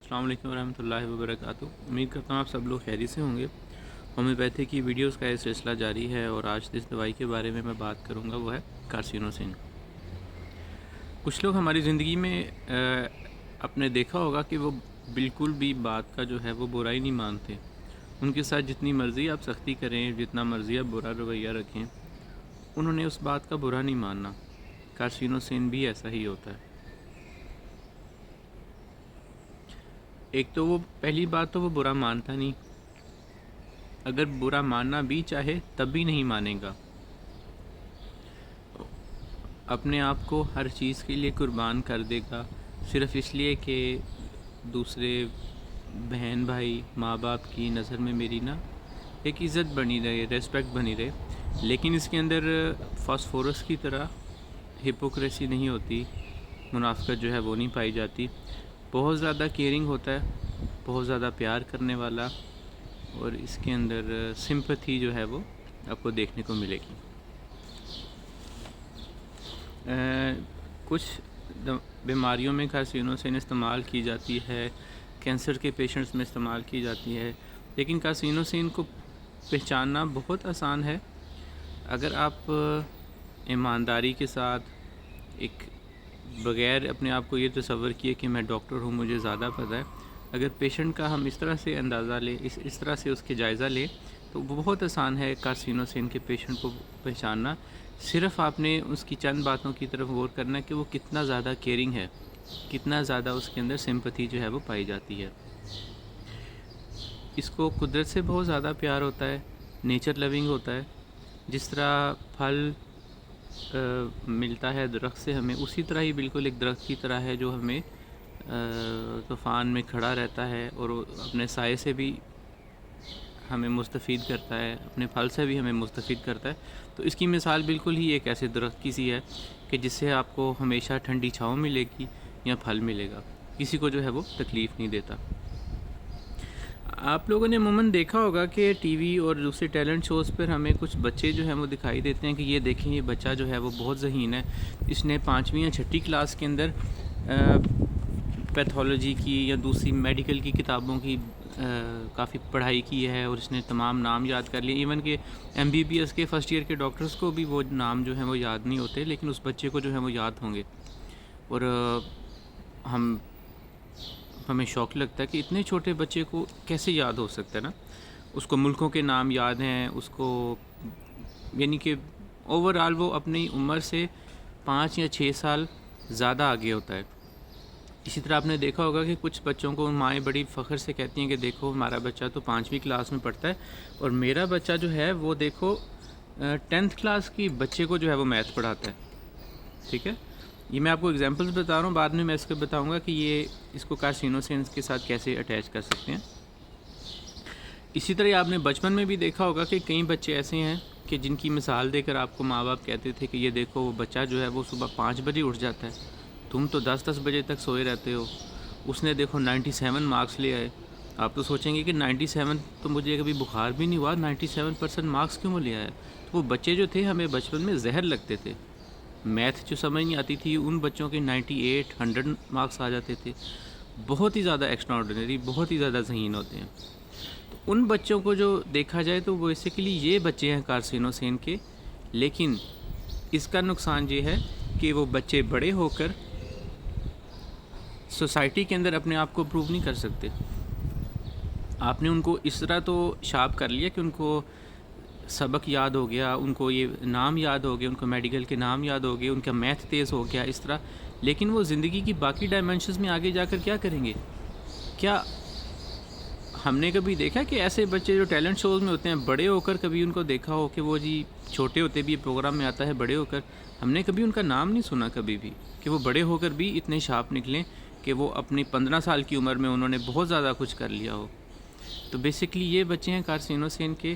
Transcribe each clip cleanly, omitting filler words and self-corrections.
السلام علیکم ورحمۃ اللہ وبرکاتہ۔ امید کرتا ہوں آپ سب لوگ خیریت سے ہوں گے۔ ہومیوپیتھی کی ویڈیوز کا یہ سلسلہ جاری ہے اور آج جس دوائی کے بارے میں بات کروں گا وہ ہے کارسینوسین۔ کچھ لوگ ہماری زندگی میں آپ نے دیکھا ہوگا کہ وہ بالکل بھی بات کا جو ہے وہ برا ہی نہیں مانتے۔ ان کے ساتھ جتنی مرضی آپ سختی کریں، جتنا مرضی آپ برا رویہ رکھیں، انہوں نے اس بات کا برا نہیں ماننا۔ کارسینوسین بھی ایسا ہی ہوتا ہے۔ ایک تو وہ پہلی بات تو وہ برا مانتا نہیں، اگر برا ماننا بھی چاہے تب بھی نہیں مانے گا۔ اپنے آپ کو ہر چیز کے لیے قربان کر دے گا، صرف اس لیے کہ دوسرے بہن بھائی ماں باپ کی نظر میں میری نا ایک عزت بنی رہے، ریسپیکٹ بنی رہے۔ لیکن اس کے اندر فاسفورس کی طرح ہپوکریسی نہیں ہوتی، منافقت جو ہے وہ نہیں پائی جاتی۔ بہت زیادہ کیئرنگ ہوتا ہے، بہت زیادہ پیار کرنے والا، اور اس کے اندر سمپتھی جو ہے وہ آپ کو دیکھنے کو ملے گی۔ کچھ بیماریوں میں کارسینوسین استعمال کی جاتی ہے، کینسر کے پیشنٹس میں استعمال کی جاتی ہے، لیکن کارسینوسین کو پہچاننا بہت آسان ہے اگر آپ ایمانداری کے ساتھ ایک بغیر اپنے آپ کو یہ تصور کیے کہ میں ڈاکٹر ہوں مجھے زیادہ پتہ ہے، اگر پیشنٹ کا ہم اس طرح سے اندازہ لیں، اس طرح سے اس کے جائزہ لیں تو بہت آسان ہے کارسینوسین کے پیشنٹ کو پہچاننا۔ صرف آپ نے اس کی چند باتوں کی طرف غور کرنا ہے کہ وہ کتنا زیادہ کیئرنگ ہے، کتنا زیادہ اس کے اندر سمپتھی جو ہے وہ پائی جاتی ہے۔ اس کو قدرت سے بہت زیادہ پیار ہوتا ہے، نیچر لونگ ہوتا ہے۔ جس طرح پھل ملتا ہے درخت سے ہمیں، اسی طرح ہی بالکل ایک درخت کی طرح ہے جو ہمیں طوفان میں کھڑا رہتا ہے اور اپنے سائے سے بھی ہمیں مستفید کرتا ہے، اپنے پھل سے بھی ہمیں مستفید کرتا ہے۔ تو اس کی مثال بالکل ہی ایک ایسے درخت کی سی ہے کہ جس سے آپ کو ہمیشہ ٹھنڈی چھاؤں ملے گی یا پھل ملے گا، کسی کو جو ہے وہ تکلیف نہیں دیتا۔ آپ لوگوں نے عموماً دیکھا ہوگا کہ ٹی وی اور دوسرے ٹیلنٹ شوز پر ہمیں کچھ بچے جو ہیں وہ دکھائی دیتے ہیں کہ یہ دیکھیں یہ بچہ جو ہے وہ بہت ذہین ہے، اس نے 5ویں یا 6ٹھی کلاس کے اندر پیتھولوجی کی یا دوسری میڈیکل کی کتابوں کی کافی پڑھائی کی ہے اور اس نے تمام نام یاد کر لیے۔ ایون کہ MBBS کے فرسٹ ایئر کے ڈاکٹرز کو بھی وہ نام جو ہیں وہ یاد نہیں ہوتے، لیکن اس بچے کو جو ہے وہ یاد ہوں گے۔ اور ہمیں شوق لگتا ہے کہ اتنے چھوٹے بچے کو کیسے یاد ہو سکتا ہے نا، اس کو ملکوں کے نام یاد ہیں، اس کو یعنی کہ اوورآل وہ اپنی عمر سے 5 یا 6 سال زیادہ آگے ہوتا ہے۔ اسی طرح آپ نے دیکھا ہوگا کہ کچھ بچوں کو مائیں بڑی فخر سے کہتی ہیں کہ دیکھو ہمارا بچہ تو 5ویں کلاس میں پڑھتا ہے اور میرا بچہ جو ہے وہ دیکھو 10th کلاس کی بچے کو جو ہے وہ میتھ پڑھاتا ہے۔ ٹھیک ہے، یہ میں آپ کو ایگزامپلس بتا رہا ہوں، بعد میں اس کو بتاؤں گا کہ یہ اس کو کارسینوسین کے ساتھ کیسے اٹیچ کر سکتے ہیں۔ اسی طرح آپ نے بچپن میں بھی دیکھا ہوگا کہ کئی بچے ایسے ہیں کہ جن کی مثال دے کر آپ کو ماں باپ کہتے تھے کہ یہ دیکھو وہ بچہ جو ہے وہ صبح 5 بجے اٹھ جاتا ہے، تم تو 10 بجے تک سوئے رہتے ہو، اس نے دیکھو 97 مارکس لے آئے۔ آپ تو سوچیں گے کہ 97 تو مجھے کبھی بخار بھی نہیں ہوا، 97% مارکس کیوں لے آیا؟ تو وہ بچے جو تھے ہمیں بچپن میں زہر لگتے تھے، میتھ جو سمجھ نہیں آتی تھی ان بچوں کے 98 100 مارکس آ جاتے تھے، بہت ہی زیادہ ایکسٹرا آرڈنری، بہت ہی زیادہ ذہین ہوتے ہیں۔ تو ان بچوں کو جو دیکھا جائے تو بیسیکلی یہ بچے ہیں کارسینوسین کے، لیکن اس کا نقصان یہ ہے کہ وہ بچے بڑے ہو کر سوسائٹی کے اندر اپنے آپ کو پروو نہیں کر سکتے۔ آپ نے ان کو اس طرح تو شارپ کر لیا کہ ان کو سبق یاد ہو گیا، ان کو یہ نام یاد ہو گیا، ان کو میڈیکل کے نام یاد ہو گئے، ان کا میتھ تیز ہو گیا اس طرح، لیکن وہ زندگی کی باقی ڈائمینشنز میں آگے جا کر کیا کریں گے؟ کیا ہم نے کبھی دیکھا کہ ایسے بچے جو ٹیلنٹ شوز میں ہوتے ہیں بڑے ہو کر کبھی ان کو دیکھا ہو کہ وہ جی چھوٹے ہوتے بھی پروگرام میں آتا ہے بڑے ہو کر، ہم نے کبھی ان کا نام نہیں سنا کبھی بھی کہ وہ بڑے ہو کر بھی اتنے شارپ نکلیں کہ وہ اپنی 15 سال کی عمر میں انہوں نے بہت زیادہ کچھ کر لیا ہو۔ تو بیسیکلی یہ بچے ہیں کارسینوسین کے،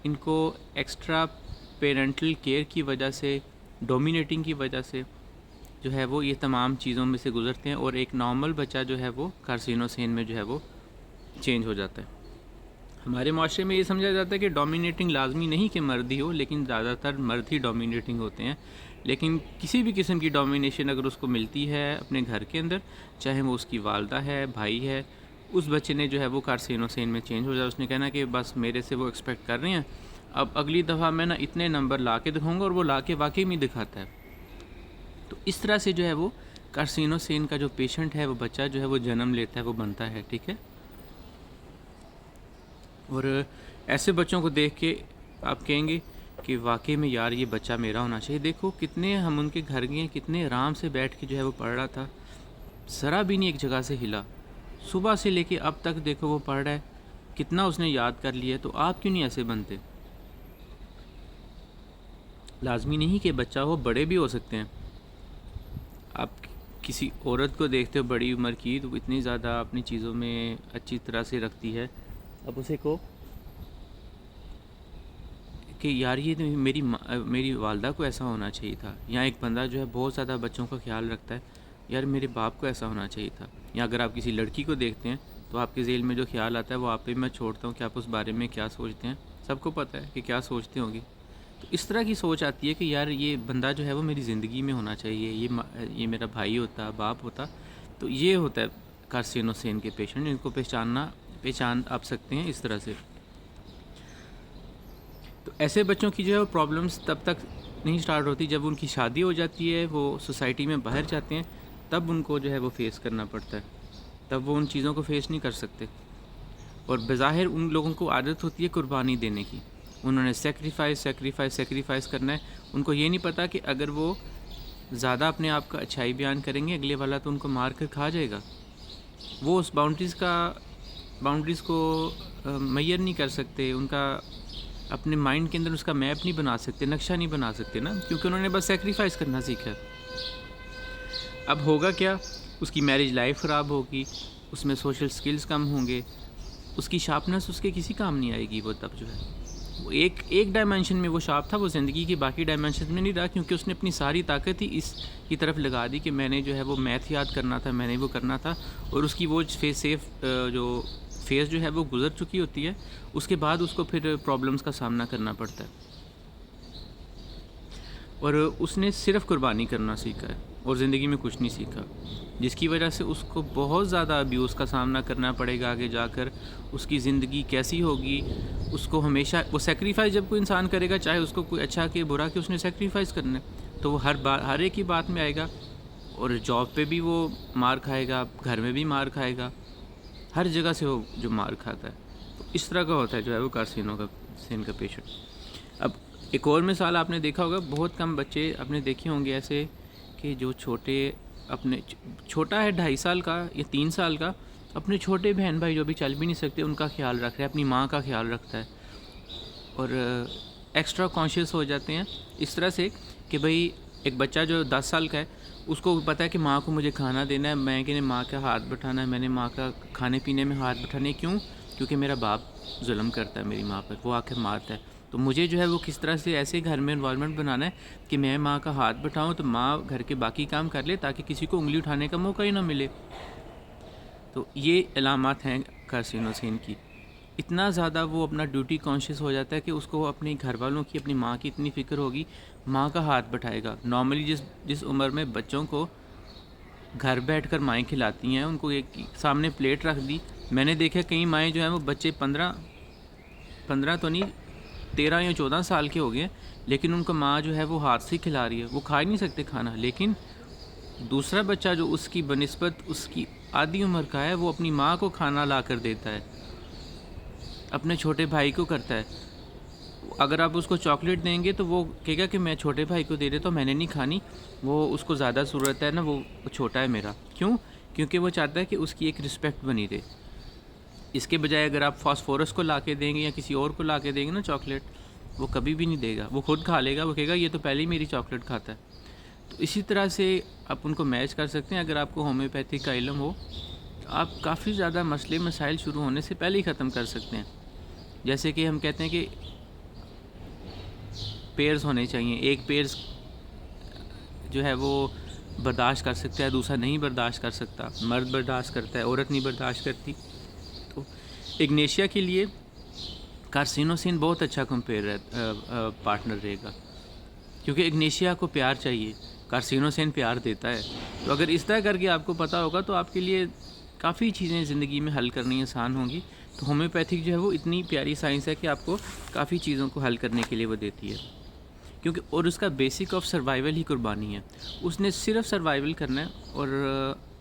ان کو ایکسٹرا پیرنٹل کیئر کی وجہ سے، ڈومینیٹنگ کی وجہ سے جو ہے وہ یہ تمام چیزوں میں سے گزرتے ہیں، اور ایک نارمل بچہ جو ہے وہ کارسینوسین میں جو ہے وہ چینج ہو جاتا ہے۔ ہمارے معاشرے میں یہ سمجھا جاتا ہے کہ ڈومینیٹنگ لازمی نہیں کہ مرد ہی ہو، لیکن زیادہ تر مرد ہی ڈومینیٹنگ ہوتے ہیں، لیکن کسی بھی قسم کی ڈومینیشن اگر اس کو ملتی ہے اپنے گھر کے اندر، چاہے وہ اس کی والدہ ہے، بھائی ہے، اس بچے نے جو ہے وہ کارسینوسین میں چینج ہو جائے. اس نے کہنا کہ بس میرے سے وہ ایکسپیکٹ کر رہے ہیں، اب اگلی دفعہ میں نا اتنے نمبر لا کے دکھاؤں گا، اور وہ لا کے واقعی میں دکھاتا ہے. تو اس طرح سے جو ہے وہ کارسینوسین کا جو پیشنٹ ہے، وہ بچہ جو ہے وہ جنم لیتا ہے، وہ بنتا ہے. ٹھیک ہے. اور ایسے بچوں کو دیکھ کے آپ کہیں گے کہ واقعی میں یار یہ بچہ میرا ہونا چاہیے. دیکھو کتنے ہم ان کے گھر گئے، کتنے آرام سے بیٹھ کے جو ہے وہ پڑھ رہا تھا، ذرا بھی نہیں ایک جگہ سے ہلا. صبح سے لے کے اب تک دیکھو وہ پڑھ رہا ہے، کتنا اس نے یاد کر لیا. تو آپ کیوں نہیں ایسے بنتے؟ لازمی نہیں کہ بچہ ہو، بڑے بھی ہو سکتے ہیں. آپ کسی عورت کو دیکھتے ہو بڑی عمر کی، تو وہ اتنی زیادہ اپنی چیزوں میں اچھی طرح سے رکھتی ہے، اب اسے کو کہ یار یہ تو میری والدہ کو ایسا ہونا چاہیے تھا. یا ایک بندہ جو ہے بہت زیادہ بچوں کا خیال رکھتا ہے، یار میرے باپ کو ایسا ہونا چاہیے تھا. یا اگر آپ کسی لڑکی کو دیکھتے ہیں تو آپ کے ذہن میں جو خیال آتا ہے وہ آپ پہ میں چھوڑتا ہوں کہ آپ اس بارے میں کیا سوچتے ہیں. سب کو پتہ ہے کہ کیا سوچتے ہوں گے. تو اس طرح کی سوچ آتی ہے کہ یار یہ بندہ جو ہے وہ میری زندگی میں ہونا چاہیے، یہ میرا بھائی ہوتا، باپ ہوتا. تو یہ ہوتا ہے کارسینوسین کے پیشنٹ. ان کو پہچان آپ سکتے ہیں اس طرح سے. تو ایسے بچوں کی جو ہے وہ پرابلمس تب تک نہیں سٹارٹ ہوتی جب ان کی شادی ہو جاتی ہے، وہ سوسائٹی میں باہر جاتے ہیں، تب ان کو جو ہے وہ فیس کرنا پڑتا ہے. تب وہ ان چیزوں کو فیس نہیں کر سکتے. اور بظاہر ان لوگوں کو عادت ہوتی ہے قربانی دینے کی. انہوں نے سیکریفائس کرنا ہے. ان کو یہ نہیں پتہ کہ اگر وہ زیادہ اپنے آپ کا اچھائی بیان کریں گے، اگلے والا تو ان کو مار کر کھا جائے گا. وہ اس باؤنڈریز کو میئر نہیں کر سکتے. ان کا اپنے مائنڈ کے اندر اس کا میپ نہیں بنا سکتے، نقشہ نہیں بنا سکتے نا، کیونکہ انہوں نے بس سیکریفائس کرنا سیکھا ہے. اب ہوگا کیا؟ اس کی میرج لائف خراب ہوگی، اس میں سوشل سکلز کم ہوں گے، اس کی شارپنس اس کے کسی کام نہیں آئے گی. وہ تب جو ہے وہ ایک ڈائمینشن میں وہ شارپ تھا، وہ زندگی کی باقی ڈائمینشن میں نہیں رہا، کیونکہ اس نے اپنی ساری طاقت ہی اس کی طرف لگا دی کہ میں نے جو ہے وہ میتھ یاد کرنا تھا، میں نے وہ کرنا تھا. اور اس کی وہ فیز جو ہے وہ گزر چکی ہوتی ہے، اس کے بعد اس کو پھر پرابلمس کا سامنا کرنا پڑتا ہے. اور اس نے صرف قربانی کرنا سیکھا ہے اور زندگی میں کچھ نہیں سیکھا، جس کی وجہ سے اس کو بہت زیادہ ابیوز کا سامنا کرنا پڑے گا آگے جا کر. اس کی زندگی کیسی ہوگی؟ اس کو ہمیشہ وہ سیکریفائس جب کوئی انسان کرے گا، چاہے اس کو کوئی اچھا کہ برا کہ اس نے سیکریفائس کرنا ہے، تو وہ ہر ایک کی بات میں آئے گا. اور جاب پہ بھی وہ مار کھائے گا، گھر میں بھی مار کھائے گا، ہر جگہ سے وہ جو مار کھاتا ہے. تو اس طرح کا ہوتا ہے جو ہے وہ کارسینوسین کا پیشنٹ. اب ایک اور مثال آپ نے دیکھا ہوگا، بہت کم بچے آپ نے دیکھے ہوں گے ایسے کہ جو چھوٹا ہے 2.5 سال کا یا 3 سال کا، اپنے چھوٹے بہن بھائی جو بھی چل بھی نہیں سکتے ان کا خیال رکھ رہا ہے، اپنی ماں کا خیال رکھتا ہے. اور ایکسٹرا کانشیس ہو جاتے ہیں اس طرح سے کہ بھئی ایک بچہ جو 10 سال کا ہے، اس کو پتہ ہے کہ ماں کو مجھے کھانا دینا ہے، میں کہ ماں کا ہاتھ بٹھانا ہے، میں نے ماں کا کھانے پینے میں ہاتھ بٹھانے. کیوں؟ کیونکہ میرا باپ ظلم کرتا ہے میری ماں پر، وہ آ کے مارتا ہے. تو مجھے جو ہے وہ کس طرح سے ایسے گھر میں انوائرمنٹ بنانا ہے کہ میں ماں کا ہاتھ بٹھاؤں تو ماں گھر کے باقی کام کر لے، تاکہ کسی کو انگلی اٹھانے کا موقع ہی نہ ملے. تو یہ علامات ہیں کارسینوسین کی. اتنا زیادہ وہ اپنا ڈیوٹی کانشیس ہو جاتا ہے کہ اس کو اپنے گھر والوں کی، اپنی ماں کی اتنی فکر ہوگی، ماں کا ہاتھ بٹھائے گا. نارملی جس عمر میں بچوں کو گھر بیٹھ کر مائیں کھلاتی ہیں، ان کو ایک سامنے پلیٹ رکھ دی. میں نے دیکھا کئی مائیں جو ہیں وہ بچے 15 تو نہیں 13 یا 14 سال کے ہو گئے، لیکن ان کا ماں جو ہے وہ ہاتھ سے کھلا رہی ہے. وہ کھا ہی نہیں سکتے کھانا، لیکن دوسرا بچہ جو اس کی بنسبت اس کی آدھی عمر کا ہے، وہ اپنی ماں کو کھانا لا کر دیتا ہے، اپنے چھوٹے بھائی کو کرتا ہے. اگر آپ اس کو چاکلیٹ دیں گے تو وہ کہے گا کہ میں چھوٹے بھائی کو دے دیتا ہوں، میں نے نہیں کھانی، وہ اس کو زیادہ ضرورت ہے نا، وہ چھوٹا ہے میرا. کیوں؟ کیونکہ وہ چاہتا ہے کہ اس کی ایک رسپیکٹ بنی رہے. اس کے بجائے اگر آپ فاسفورس کو لا کے دیں گے یا کسی اور کو لا کے دیں گے نا چاکلیٹ، وہ کبھی بھی نہیں دے گا. وہ خود کھا لے گا، وہ کہے گا یہ تو پہلے ہی میری چاکلیٹ کھاتا ہے. تو اسی طرح سے آپ ان کو میچ کر سکتے ہیں. اگر آپ کو ہومیوپیتھی کا علم ہو، آپ کافی زیادہ مسائل شروع ہونے سے پہلے ہی ختم کر سکتے ہیں. جیسے کہ ہم کہتے ہیں کہ پیئرز ہونے چاہیے. ایک پیئرز جو ہے وہ برداشت کر سکتا ہے، دوسرا نہیں برداشت کر سکتا. مرد برداشت کرتا ہے، عورت نہیں برداشت کرتی. تو اگنیشیا کے لیے کارسینوسین بہت اچھا پارٹنر رہے گا. کیونکہ اگنیشیا کو پیار چاہیے، کارسینوسین پیار دیتا ہے. تو اگر اس طرح کر کے آپ کو پتہ ہوگا تو آپ کے لیے کافی چیزیں زندگی میں حل کرنی آسان ہوں گی. تو ہومیوپیتھک جو ہے وہ اتنی پیاری سائنس ہے کہ آپ کو کافی چیزوں کو حل کرنے کے لیے وہ دیتی ہے. کیونکہ اور اس کا بیسک آف سروائیول ہی قربانی ہے. اس نے صرف سروائیول کرنا ہے اور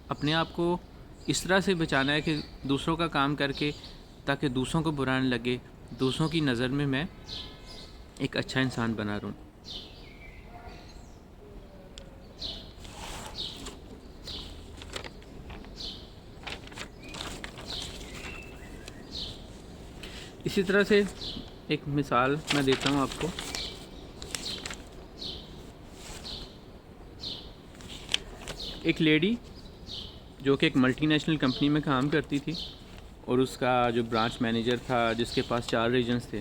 اپنے آپ کو اس طرح سے بچانا ہے کہ دوسروں کا کام کر کے، تاکہ دوسروں کو برا نہ لگے، دوسروں کی نظر میں ایک اچھا انسان بنا رہوں. اسی طرح سے ایک مثال میں دیتا ہوں آپ کو. ایک لیڈی جو کہ ایک ملٹی نیشنل کمپنی میں کام کرتی تھی، اور اس کا جو برانچ مینیجر تھا جس کے پاس 4 ریجنز تھے،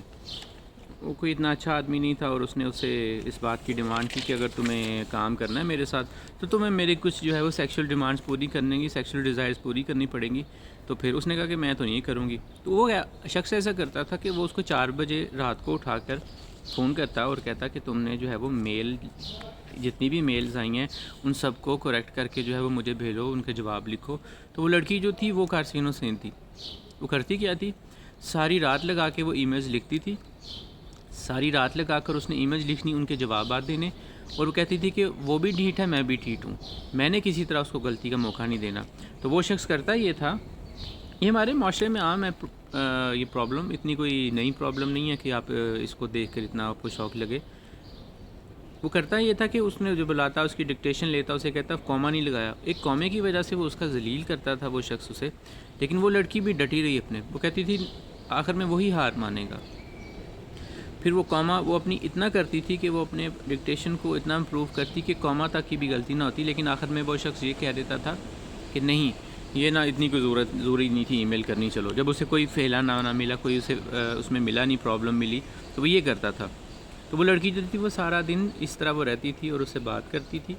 وہ کوئی اتنا اچھا آدمی نہیں تھا. اور اس نے اسے اس بات کی ڈیمانڈ کی کہ اگر تمہیں کام کرنا ہے میرے ساتھ تو تمہیں میرے کچھ جو ہے وہ سیکشل ڈیمانڈز پوری کرنے گی، سیکشل ڈیزائرز پوری کرنی پڑیں گی. تو پھر اس نے کہا کہ میں تو نہیں کروں گی. تو وہ شخص ایسا کرتا تھا کہ وہ اس کو 4 بجے رات کو اٹھا کر فون کرتا اور کہتا کہ تم نے جو ہے وہ میل، جتنی بھی میلز آئی ہیں ان سب کو کریکٹ کر کے جو ہے وہ مجھے بھیجو، ان کے جواب لکھو. تو وہ لڑکی جو تھی وہ کارسینوسین تھی. وہ کرتی کیا تھی، ساری رات لگا کے وہ ای میلز لکھتی تھی، ساری رات لگا کر اس نے ای میلز لکھنی، ان کے جوابات دینے. اور وہ کہتی تھی کہ وہ بھی ڈھیٹ ہے، میں بھی ڈھیٹ ہوں، میں نے کسی طرح اس کو غلطی کا موقع نہیں دینا. تو وہ شخص کرتا یہ تھا، یہ ہمارے معاشرے میں عام ہے یہ پرابلم، اتنی کوئی نئی پرابلم نہیں ہے کہ آپ اس کو دیکھ کر اتنا آپ کو شوق لگے. وہ کرتا یہ تھا کہ اس نے جو بلاتا اس کی ڈکٹیشن لیتا، اسے کہتا کوما نہیں لگایا. ایک کومے کی وجہ سے وہ اس کا ذلیل کرتا تھا وہ شخص اسے. لیکن وہ لڑکی بھی ڈٹی رہی اپنے، وہ کہتی تھی آخر میں وہی ہار مانے گا. پھر وہ کوما وہ اپنی اتنا کرتی تھی کہ وہ اپنے ڈکٹیشن کو اتنا امپروو کرتی کہ کوما تک کی بھی غلطی نہ ہوتی. لیکن آخر میں وہ شخص یہ کہہ دیتا تھا کہ نہیں، یہ نہ اتنی کوئی ضروری نہیں تھی ای میل کرنی. چلو جب اسے کوئی فیلا نہ ملا، کوئی اسے اس میں ملا نہیں، پرابلم ملی، تو وہ یہ کرتا تھا. تو وہ لڑکی جو تھی وہ سارا دن اس طرح وہ رہتی تھی اور اس سے بات کرتی تھی.